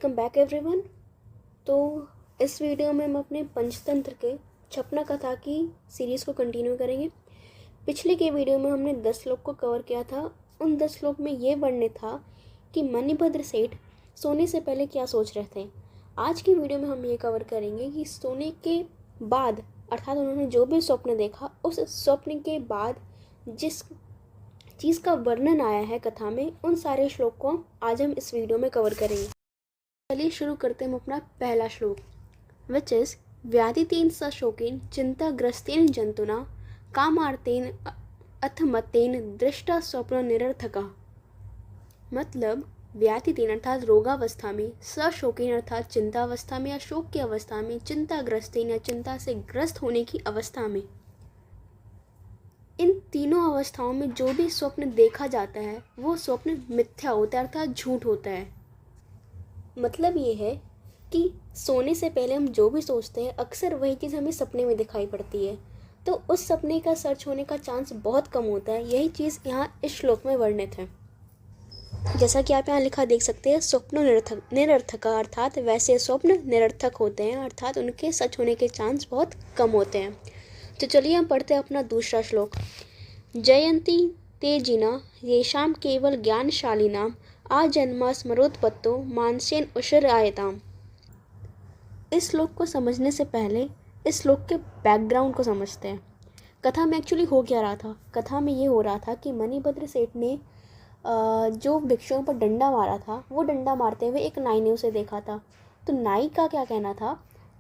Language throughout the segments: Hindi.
Welcome back everyone. तो इस वीडियो में हम अपने पंचतंत्र के छपना कथा की सीरीज़ को कंटिन्यू करेंगे। पिछले के वीडियो में हमने 10 श्लोक को कवर किया था। उन 10 श्लोक में ये वर्णित था कि मणिभद्र सेठ सोने से पहले क्या सोच रहे थे। आज की वीडियो में हम ये कवर करेंगे कि सोने के बाद अर्थात उन्होंने जो भी स्वप्न देखा, उस स्वप्न के बाद जिस चीज़ का वर्णन आया है कथा में, उन सारे श्लोक को आज हम इस वीडियो में कवर करेंगे। चलिए शुरू करते हैं हम अपना पहला श्लोक, विच इज व्याधितेन स शोकेन चिंताग्रस्तेन जंतुना कामार्तेन अथमतेन दृष्टा स्वप्न निरर्थका। मतलब व्याधितेन अर्थात रोगावस्था में, स शोकेन अर्थात चिंतावस्था में या शोक की अवस्था में, चिंताग्रस्तेन या चिंता से ग्रस्त होने की अवस्था में, इन तीनों अवस्थाओं में जो भी स्वप्न देखा जाता है वो स्वप्न मिथ्या होता है अर्थात झूठ होता है। मतलब ये है कि सोने से पहले हम जो भी सोचते हैं अक्सर वही चीज़ हमें सपने में दिखाई पड़ती है, तो उस सपने का सच होने का चांस बहुत कम होता है। यही चीज़ यहाँ इस श्लोक में वर्णित है। जैसा कि आप यहाँ लिखा देख सकते हैं, स्वप्न निरर्थका अर्थात वैसे स्वप्न निरर्थक होते हैं अर्थात उनके सच होने के चांस बहुत कम होते हैं। तो चलिए हम पढ़ते हैं अपना दूसरा श्लोक। जयंती तेजिना येषां केवल ज्ञानशालिनां आजन्मा स्मरोत्पत्तो मानसेन उशरायताम। इस श्लोक को समझने से पहले इस श्लोक के बैकग्राउंड को समझते हैं। कथा में एक्चुअली हो क्या रहा था। कथा में ये हो रहा था कि मणिभद्र सेठ ने जो भिक्षुओं पर डंडा मारा था, वो डंडा मारते हुए एक नाई ने उसे देखा था। तो नाई का क्या कहना था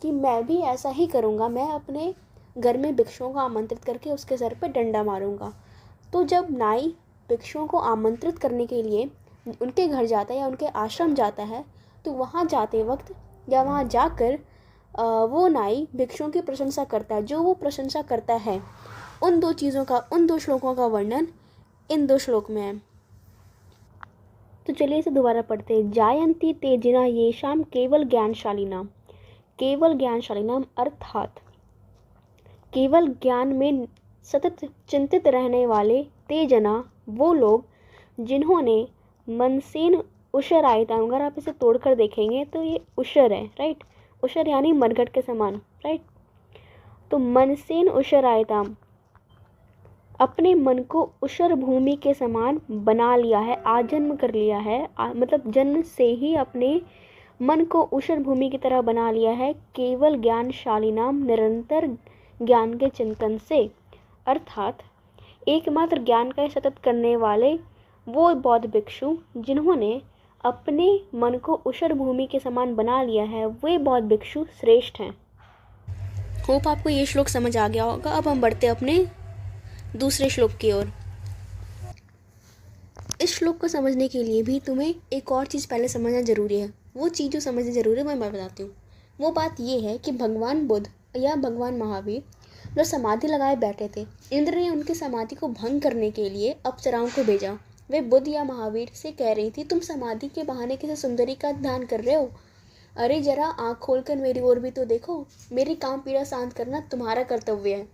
कि मैं भी ऐसा ही करूँगा, मैं अपने घर में भिक्षुओं को आमंत्रित करके उसके सर पर डंडा मारूंगा। तो जब नाई भिक्षुओं को आमंत्रित करने के लिए उनके घर जाता है या उनके आश्रम जाता है, तो वहाँ जाते वक्त या वहाँ जाकर वो नाई भिक्षुओं की प्रशंसा करता है। जो वो प्रशंसा करता है, उन दो चीज़ों का, उन दो श्लोकों का वर्णन इन दो श्लोक में है। तो चलिए इसे दोबारा पढ़ते हैं। जायंती तेजिना येषां केवल ज्ञानशालिनां। केवल ज्ञानशालिनां अर्थात केवल ज्ञान में सतत चिंतित रहने वाले तेजना वो लोग जिन्होंने मनसेन उशरायताम। अगर आप इसे तोड़कर देखेंगे तो ये उशर है, राइट। उशर यानी मरघट के समान, राइट। तो मनसेन उशरायताम, अपने मन को उशर भूमि के समान बना लिया है, आजन्म कर लिया है। मतलब जन्म से ही अपने मन को उशर भूमि की तरह बना लिया है। केवल ज्ञानशालिनाम, निरंतर ज्ञान के चिंतन से, अर्थात एकमात्र ज्ञान का सतत करने वाले वो बौद्ध भिक्षु जिन्होंने अपने मन को उशर भूमि के समान बना लिया है, वे बौद्ध भिक्षु श्रेष्ठ हैं। होप आपको ये श्लोक समझ आ गया होगा। अब हम बढ़ते हैं अपने दूसरे श्लोक की ओर। इस श्लोक को समझने के लिए भी तुम्हें एक और चीज़ पहले समझना जरूरी है। वो चीज़ जो समझनी जरूरी है मैं बताती हूँ। वो बात ये है कि भगवान बुद्ध या भगवान महावीर जो समाधि लगाए बैठे थे, इंद्र ने उनकी समाधि को भंग करने के लिए अप्सराओं को भेजा। वे बुद्ध या महावीर से कह रही थी, तुम समाधि के बहाने किसी सुंदरी का ध्यान कर रहे हो, अरे जरा आँख खोलकर मेरी ओर भी तो देखो, मेरी काम पीड़ा शांत करना तुम्हारा कर्तव्य है।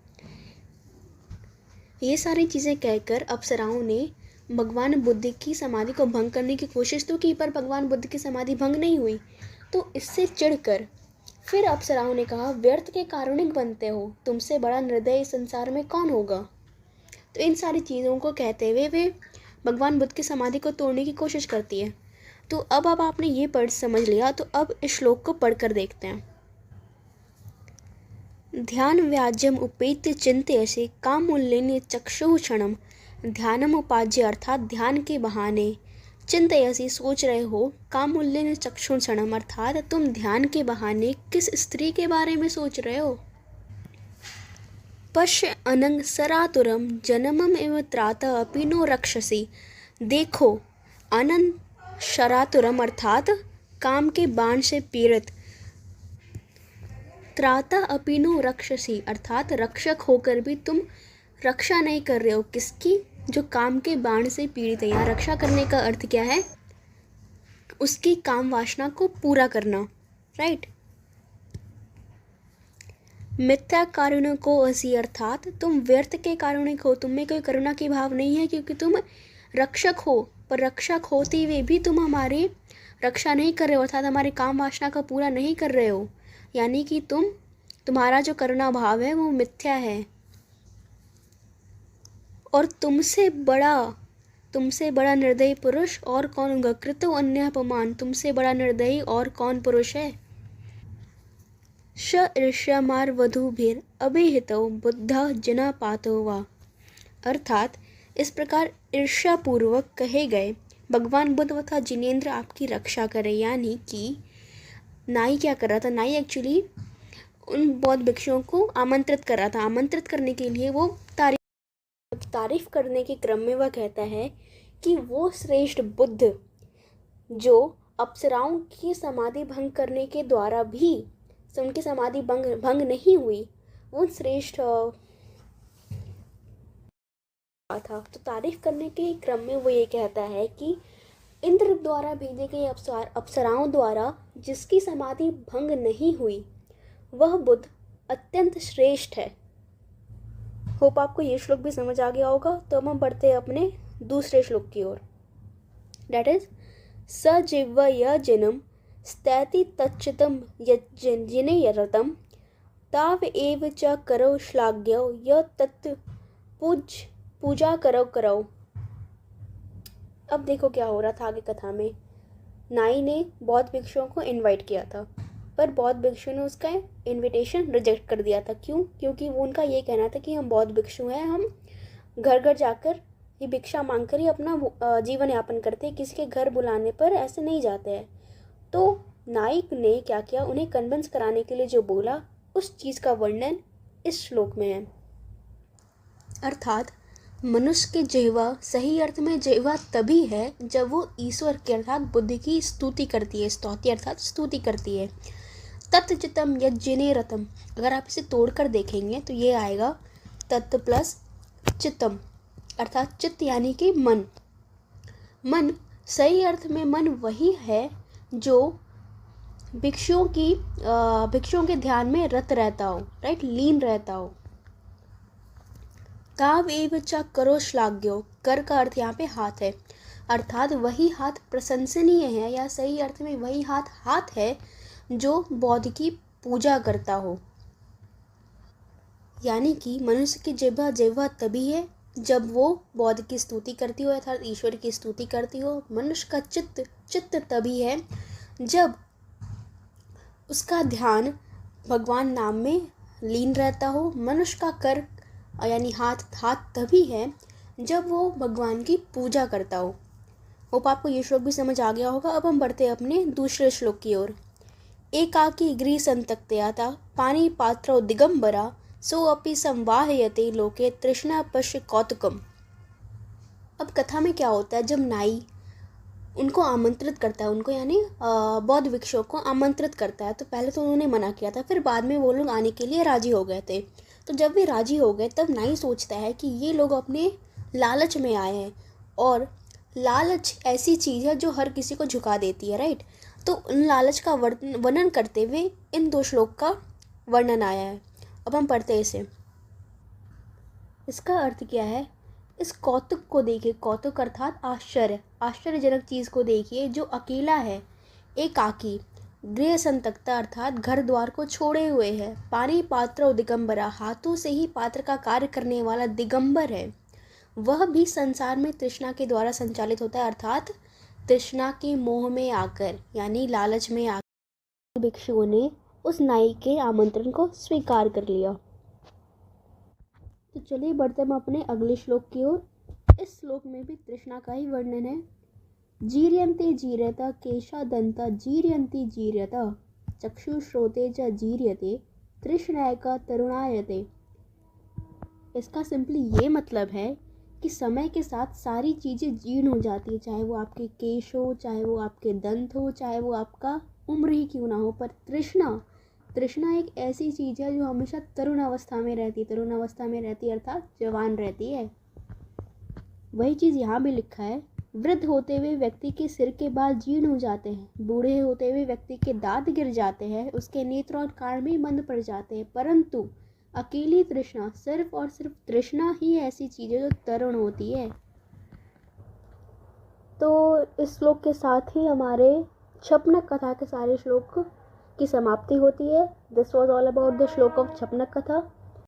ये सारी चीज़ें कहकर अप्सराओं ने भगवान बुद्ध की समाधि को भंग करने की कोशिश तो की, पर भगवान बुद्ध की समाधि भंग नहीं हुई। तो इससे चिढ़कर फिर अप्सराओं ने कहा, व्यर्थ के कारुणिक बनते हो, तुमसे बड़ा निर्दयी संसार में कौन होगा। तो इन सारी चीज़ों को कहते हुए वे भगवान बुद्ध की समाधि को तोड़ने की कोशिश करती है। तो अब आपने ये पढ़ समझ लिया, तो अब इस श्लोक को पढ़कर देखते हैं। ध्यान व्याज्यम उपेत्य चिंतयसि कामुल्लिन्य चक्षुः क्षणम। ध्यानम उपाज्य अर्थात ध्यान के बहाने, चिंतयसि सोच रहे हो, कामुल्लिन्य चक्षुः क्षणम अर्थात तुम ध्यान के बहाने किस स्त्री के बारे में सोच रहे हो। पश्य अनंग सरातुरम जन्मम एवं त्रातः अपि नो रक्षसि। देखो अनंत शरातुरम अर्थात काम के बाण से पीड़ित, त्रातः अपि नो रक्षसि अर्थात रक्षक होकर भी तुम रक्षा नहीं कर रहे हो। किसकी? जो काम के बाण से पीड़ित है। यहाँ रक्षा करने का अर्थ क्या है? उसकी काम वासना को पूरा करना, राइट। मिथ्या कारुण्य को असि अर्थात तुम व्यर्थ के कारुणिक हो, तुम में कोई करुणा की भाव नहीं है क्योंकि तुम रक्षक हो, पर रक्षक होते हुए भी तुम हमारे रक्षा नहीं कर रहे हो, अर्थात हमारे काम वासना का पूरा नहीं कर रहे हो, यानी कि तुम्हारा जो करुणा भाव है वो मिथ्या है। और तुमसे बड़ा निर्दयी पुरुष और कौन होगा? कृतो अन्य अपमान, तुमसे बड़ा निर्दयी और कौन पुरुष है? श ईर्ष्यामार वधूभिर अभिहितो बुद्धा जना पातो वा, अर्थात इस प्रकार ईर्ष्या पूर्वक कहे गए भगवान बुद्ध तथा जिनेंद्र आपकी रक्षा करें। यानी कि नाई क्या कर रहा था? नाई एक्चुअली उन बौद्ध भिक्षुओं को आमंत्रित कर रहा था। आमंत्रित करने के लिए वो तारीफ करने के क्रम में वह कहता है कि वो श्रेष्ठ बुद्ध जो अप्सराओं की समाधि भंग करने के द्वारा भी उनकी समाधि भंग नहीं हुई, वो श्रेष्ठ था। तो तारीफ करने के क्रम में वो ये कहता है कि इंद्र द्वारा भेजे गए अप्सराओं द्वारा जिसकी समाधि भंग नहीं हुई, वह बुद्ध अत्यंत श्रेष्ठ है। होप आपको ये श्लोक भी समझ आ गया होगा। तो अब हम बढ़ते हैं अपने दूसरे श्लोक की ओर। डेट इज स जिह्वा य जिनम स्तैति तच्चितम जिने रतम ताव एव च करो श्लाघ्यो य तत् पूजा करो। अब देखो क्या हो रहा था आगे कथा में। नाई ने बौद्ध भिक्षुओं को इनवाइट किया था, पर बौद्ध भिक्षु ने उसका इनविटेशन रिजेक्ट कर दिया था। क्यों? क्योंकि वो उनका ये कहना था कि हम बौद्ध भिक्षु हैं, हम घर घर जाकर ये भिक्षा मांग कर ही अपना जीवन यापन करते हैं, किसी के घर बुलाने पर ऐसे नहीं जाते हैं। तो नाइक ने क्या किया, उन्हें कन्विंस कराने के लिए जो बोला उस चीज़ का वर्णन इस श्लोक में है। अर्थात मनुष्य के जिह्वा, सही अर्थ में जिह्वा तभी है जब वो ईश्वर के अर्थात बुद्धि की स्तुति करती है। स्तौति अर्थात स्तुति करती है। तत्चितम यज्जिने रतम, अगर आप इसे तोड़कर देखेंगे तो ये आएगा तत् प्लस चित्तम, अर्थात चित्त यानी कि मन। मन सही अर्थ में मन वही है जो भिक्षुओं के ध्यान में रत रहता हो, राइट, लीन रहता हो। ताव एव च करो श्लाघ्यो, कर का अर्थ यहाँ पे हाथ है, अर्थात वही हाथ प्रशंसनीय है, या सही अर्थ में वही हाथ है जो बौद्ध की पूजा करता हो। यानी कि मनुष्य की जिह्वा तभी है जब वो बौद्ध की स्तुति करती हो, अर्थात ईश्वर की स्तुति करती हो। मनुष्य का चित्त तभी है जब उसका ध्यान भगवान नाम में लीन रहता हो। मनुष्य का कर यानी हाथ तभी है जब वो भगवान की पूजा करता हो। होप आपको ये श्लोक भी समझ आ गया होगा। अब हम बढ़ते हैं अपने दूसरे श्लोक की ओर। एकाकी गृह संतक्तयाता पानी पात्रो दिगंबरा सो अपि संवाहयते लोके तृष्णा पश्य कौतुकम। अब कथा में क्या होता है, जब नाई उनको आमंत्रित करता है, उनको यानी बौद्ध भिक्षुओं को आमंत्रित करता है, तो पहले तो उन्होंने मना किया था, फिर बाद में वो लोग आने के लिए राजी हो गए थे। तो जब वे राजी हो गए तब नाई सोचता है कि ये लोग अपने लालच में आए हैं, और लालच ऐसी चीज़ है जो हर किसी को झुका देती है, राइट। तो उन लालच का वर्णन करते हुए इन दो श्लोक का वर्णन आया है। अब हम पढ़ते हैं इसे। इसका अर्थ क्या है? इस कौतुक को देखिए, कौतुक अर्थात आश्चर्यजनक चीज़ को देखिए जो अकेला है, एकाकी, गृह संतक्ता अर्थात घर द्वार को छोड़े हुए है, पानी पात्र दिगंबरा, हाथों से ही पात्र का कार्य करने वाला दिगंबर है, वह भी संसार में तृष्णा के द्वारा संचालित होता है, अर्थात तृष्णा के मोह में आकर यानी लालच में आकर भिक्षुओं ने उस नाई के आमंत्रण को स्वीकार कर लिया। तो चलिए बढ़ते हम अपने अगले श्लोक की ओर। इस श्लोक में भी तृष्णा का ही वर्णन है। जीर्यन्ते जीर्यता केशा दंता जीर्यन्ति जीर्यता चक्षुश्रोते च जीर्यते तृष्णायका तरुणायते। इसका सिंपली ये मतलब है कि समय के साथ सारी चीज़ें जीर्ण हो जाती है, चाहे वो आपके केश हो, चाहे वो आपके दंत हो, चाहे वो आपका उम्र ही क्यों ना हो, पर तृष्णा एक ऐसी चीज़ है जो हमेशा तरुण अवस्था में रहती है, अर्थात जवान रहती है। वही चीज़ यहाँ भी लिखा है, वृद्ध होते हुए व्यक्ति के सिर के बाल जीर्ण हो जाते हैं, बूढ़े होते हुए व्यक्ति के दांत गिर जाते हैं, उसके नेत्र और कान भी मंद पड़ जाते हैं, परंतु अकेली तृष्णा, सिर्फ और सिर्फ तृष्णा ही ऐसी चीज़ है जो तरुण होती है। तो इस श्लोक के साथ ही हमारे छपनक कथा के सारे श्लोक की समाप्ति होती है। This was all about the श्लोक ऑफ छपनक कथा।